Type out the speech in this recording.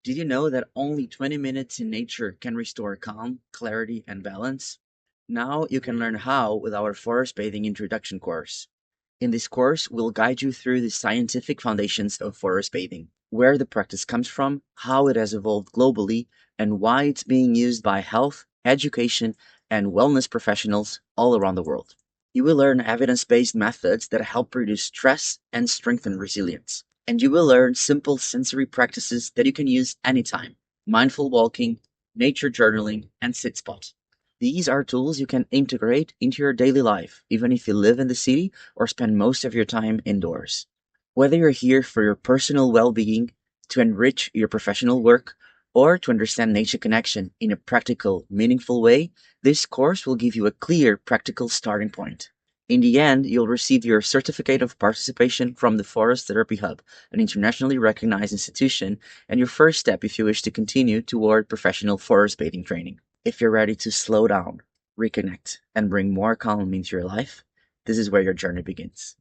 Did you know that only 20 minutes in nature can restore calm, clarity, and balance? Now you can learn how with our forest bathing introduction course. In this course, we'll guide you through the scientific foundations of forest bathing, where the practice comes from, how it has evolved globally, and why it's being used by health, education, and wellness professionals all around the world. You will learn evidence-based methods that help reduce stress and strengthen resilience. And you will learn simple sensory practices that you can use anytime. Mindful walking, nature journaling, and sit spot. These are tools you can integrate into your daily life, even if you live in the city or spend most of your time indoors. Whether you're here for your personal well-being, to enrich your professional work, or to understand nature connection in a practical, meaningful way, this course will give you a clear, practical starting point. In the end, you'll receive your certificate of participation from the Forest Therapy Hub, an internationally recognized institution, and your first step if you wish to continue toward professional forest bathing training. If you're ready to slow down, reconnect, and bring more calm into your life, this is where your journey begins.